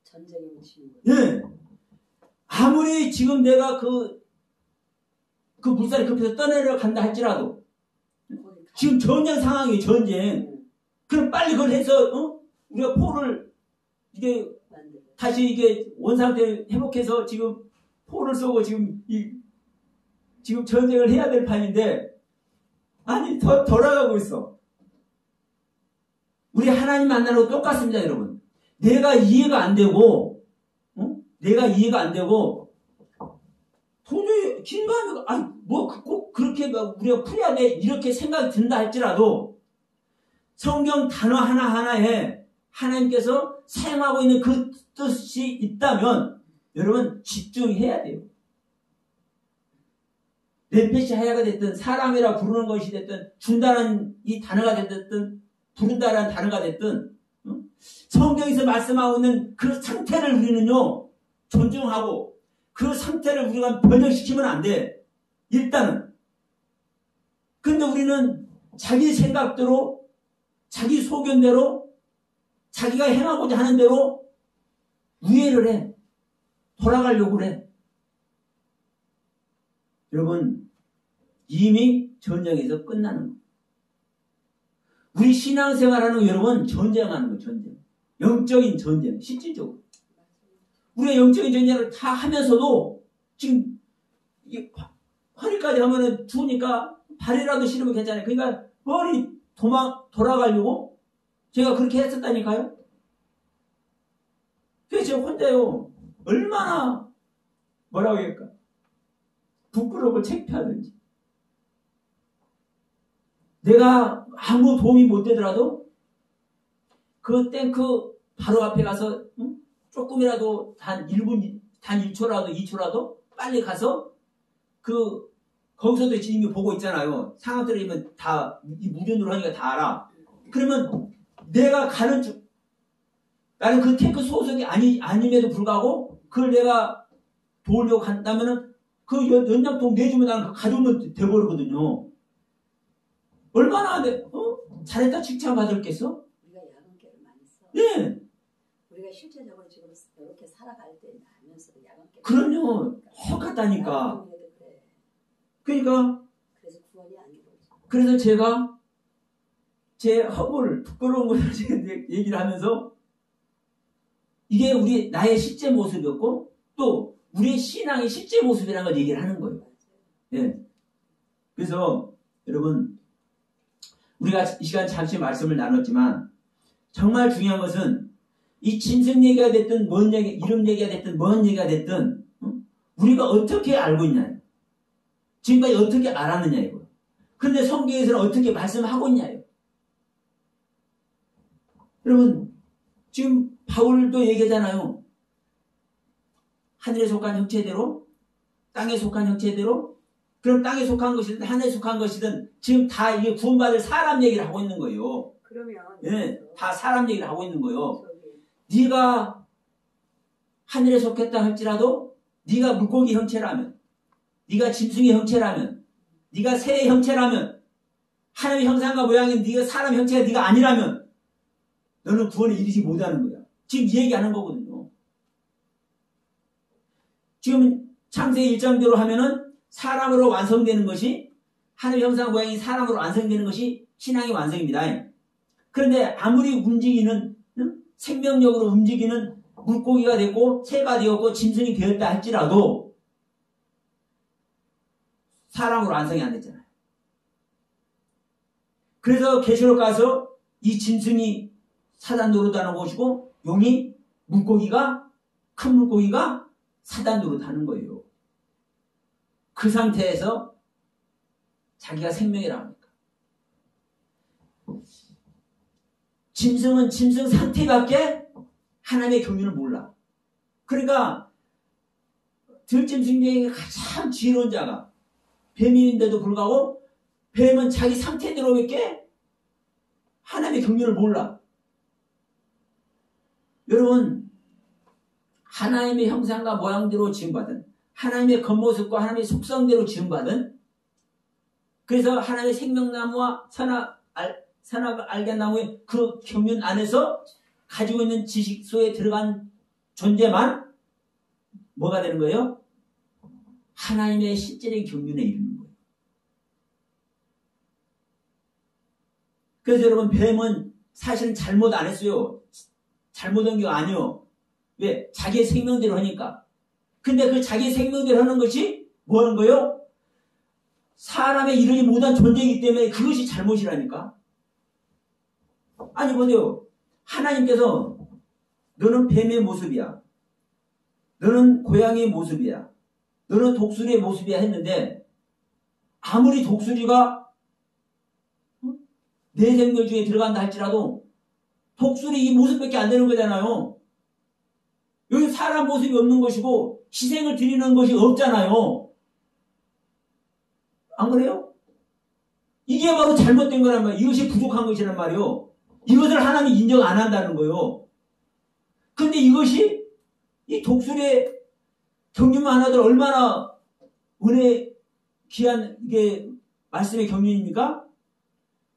전쟁에 묻히는 거예요. 예. 아무리 지금 내가 그 물살이 급해서 떠내려간다 할지라도, 지금 전쟁 상황이에요, 전쟁. 그럼 빨리 그걸 해서, 우리가 포를, 이게, 다시 이게 원상태 회복해서 지금 포를 쏘고 지금 전쟁을 해야 될 판인데, 아니, 돌아가고 있어. 우리 하나님 만나는 거 똑같습니다, 여러분. 내가 이해가 안 되고, 도저히 긴가하면, 꼭 그렇게 우리가 풀어야 돼, 이렇게 생각이 든다 할지라도, 성경 단어 하나하나에 하나님께서 사용하고 있는 그 뜻이 있다면, 여러분, 집중해야 돼요. 네페시 하야가 됐든, 사람이라 부르는 것이 됐든, 준다는 이 단어가 됐든, 부른다라는 단어가 됐든, 성경에서 말씀하고 있는 그 상태를 우리는요, 존중하고, 그 상태를 우리가 변형시키면 안 돼. 일단은. 근데 우리는 자기 생각대로, 자기 소견대로, 자기가 행하고자 하는 대로 우회를 해. 돌아가려고 그래. 여러분, 이미 전쟁에서 끝나는 거예요. 우리 신앙생활하는 거 여러분 전쟁하는 거 전쟁. 영적인 전쟁 실질적으로. 우리가 영적인 전쟁을 다 하면서도 지금 이게 허리까지 하면은 추우니까 발이라도 실으면 괜찮아요. 그러니까 머리 돌아가려고 제가 그렇게 했었다니까요. 그래서 제가 혼자요 얼마나 뭐라고 할까 부끄러움을 창피하든지 내가 아무 도움이 못 되더라도 그 탱크 바로 앞에 가서 조금이라도 단 1분, 단 1초라도 2초라도 빨리 가서 거기서도 지금 보고 있잖아요. 상황 들으면 다 이 무전으로 하니까 다 알아. 그러면 내가 가는 중 나는 그 탱크 소속이 아님에도 불구하고 그걸 내가 도우려고 간다면은 그 연장통 내주면 나는 가져오면 돼버리거든요. 얼마나 잘했다 칭찬받을겠어? 우리가 야간깨를 많이 써. 네. 우리가 실제적으로 지금 이렇게 살아갈 때 하면서 야간깨. 그럼요. 똑같다니까. 그러니까 그래서 구원이 아닌 거죠. 그래서 제가 제 허물 부끄러운 것을 얘기를 하면서 이게 나의 실제 모습이었고 또 우리의 신앙의 실제 모습이라는 걸 얘기를 하는 거예요. 네. 그래서 여러분 우리가 이 시간 잠시 말씀을 나눴지만 정말 중요한 것은 이 짐승 얘기가 됐든 뭔 얘기, 이름 얘기가 됐든 뭔 얘기가 됐든 우리가 어떻게 알고 있냐 지금까지 어떻게 알았느냐 이거. 그런데 성경에서는 어떻게 말씀하고 있냐요. 여러분 지금 바울도 얘기하잖아요. 하늘에 속한 형체대로 땅에 속한 형체대로 그럼 땅에 속한 것이든 하늘에 속한 것이든 지금 다 이게 구원받을 사람 얘기를 하고 있는 거예요. 그러면 네, 다 사람 얘기를 하고 있는 거예요. 네가 하늘에 속했다 할지라도 네가 물고기 형체라면 네가 짐승의 형체라면 네가 새의 형체라면 하나님의 형상과 모양인 네가 사람 형체가 네가 아니라면 너는 구원에 이르지 못하는 거야. 지금 이 얘기하는 거거든요. 지금 창세기 1장대로 하면은 사람으로 완성되는 것이 하나님의 형상 모양인 사람으로 완성되는 것이 신앙의 완성입니다. 그런데 아무리 움직이는 생명력으로 움직이는 물고기가 됐고 새가 되었고 짐승이 되었다 할지라도 사람으로 완성이 안 됐잖아요. 그래서 계시록 가서 이 짐승이 사단 노릇하는 것이고 용이 물고기가 큰 물고기가 사단 노릇하는 거예요. 그 상태에서 자기가 생명이라고 합니까? 짐승은 짐승 상태밖에 하나님의 경륜을 몰라. 그러니까 들짐승 중에 가장 지혜로운 자가 뱀인데도 불구하고 뱀은 자기 상태대로밖에 하나님의 경륜을 몰라. 여러분 하나님의 형상과 모양대로 지음받은 하나님의 겉모습과 하나님의 속성대로 지음받은 그래서 하나님의 생명나무와 선악 알게 나무의 그 경륜 안에서 가지고 있는 지식소에 들어간 존재만 뭐가 되는 거예요? 하나님의 실제적인 경륜에 이르는 거예요. 그래서 여러분 뱀은 사실은 잘못 안 했어요. 잘못한 게 아니요. 왜? 자기의 생명대로 하니까. 근데 그 자기의 생명대로 하는 것이 뭐 하는 거예요? 사람의 이르지 못한 존재이기 때문에 그것이 잘못이라니까. 아니 보세요. 하나님께서 너는 뱀의 모습이야. 너는 고양이의 모습이야. 너는 독수리의 모습이야 했는데 아무리 독수리가 내 생명 중에 들어간다 할지라도 독수리 이 모습밖에 안 되는 거잖아요. 여기 사람 모습이 없는 것이고 희생을 드리는 것이 없잖아요. 안 그래요? 이게 바로 잘못된 거란 말이에요. 이것이 부족한 것이란 말이에요. 이것을 하나님이 인정 안 한다는 거예요. 근데 이것이 이 독수리의 경륜만 하나들 얼마나 은혜 귀한 이게 말씀의 경륜입니까?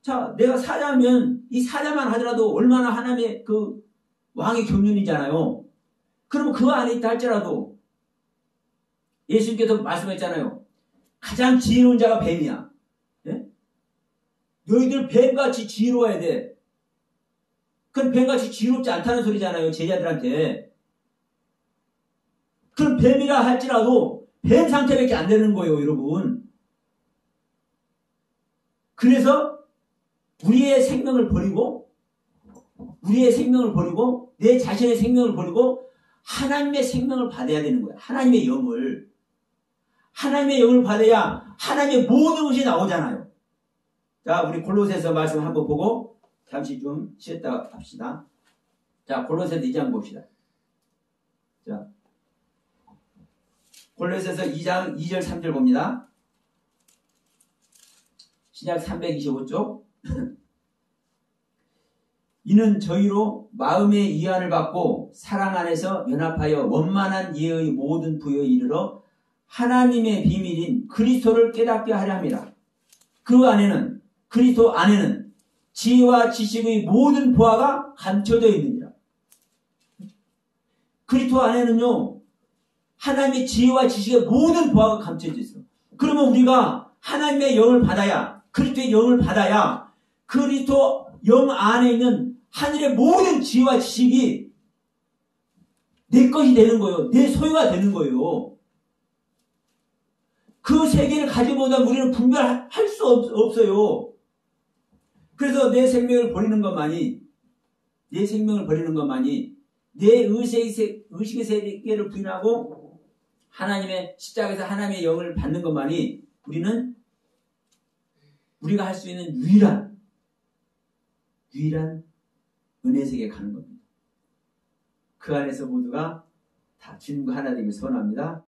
자, 내가 사자면 이 사자만 하더라도 얼마나 하나님의 그 왕의 경륜이잖아요. 그러면 그 안에 있다 할지라도 예수님께서 말씀했잖아요. 가장 지혜로운 자가 뱀이야. 예? 너희들 뱀같이 지혜로워야 돼. 그럼 뱀같이 지혜롭지 않다는 소리잖아요. 제자들한테. 그럼 뱀이라 할지라도 뱀 상태밖에 안 되는 거예요, 여러분. 그래서 우리의 생명을 버리고 내 자신의 생명을 버리고 하나님의 생명을 받아야 되는 거예요. 하나님의 영을 받아야 하나님의 모든 것이 나오잖아요. 자, 우리 골로새서 말씀 한번 보고 잠시 좀 쉬었다 합시다. 자, 골로새서 2장 봅시다. 자, 골로새서 2장 2절 3절 봅니다. 신약 325쪽. 이는 저희로 마음의 이안을 받고 사랑 안에서 연합하여 원만한 이해의 모든 부여에 이르러 하나님의 비밀인 그리스도를 깨닫게 하려 함이라. 그리스도 안에는 지혜와 지식의 모든 보화가 감춰져 있느니라. 그리스도 안에는요, 하나님의 지혜와 지식의 모든 보화가 감춰져 있어. 그러면 우리가 하나님의 영을 받아야, 그리스도의 영을 받아야 그리스도 영 안에 있는 하늘의 모든 지혜와 지식이 내 것이 되는 거예요. 내 소유가 되는 거예요. 그 세계를 가지고 보다 우리는 분별할 수 없어요. 그래서 내 생명을 버리는 것만이 내 의식의 세계를 부인하고 하나님의 십자가에서 하나님의 영을 받는 것만이 우리가 할 수 있는 유일한 은혜 세계에 가는 겁니다. 그 안에서 모두가 다 주님과 하나 되길 소원합니다.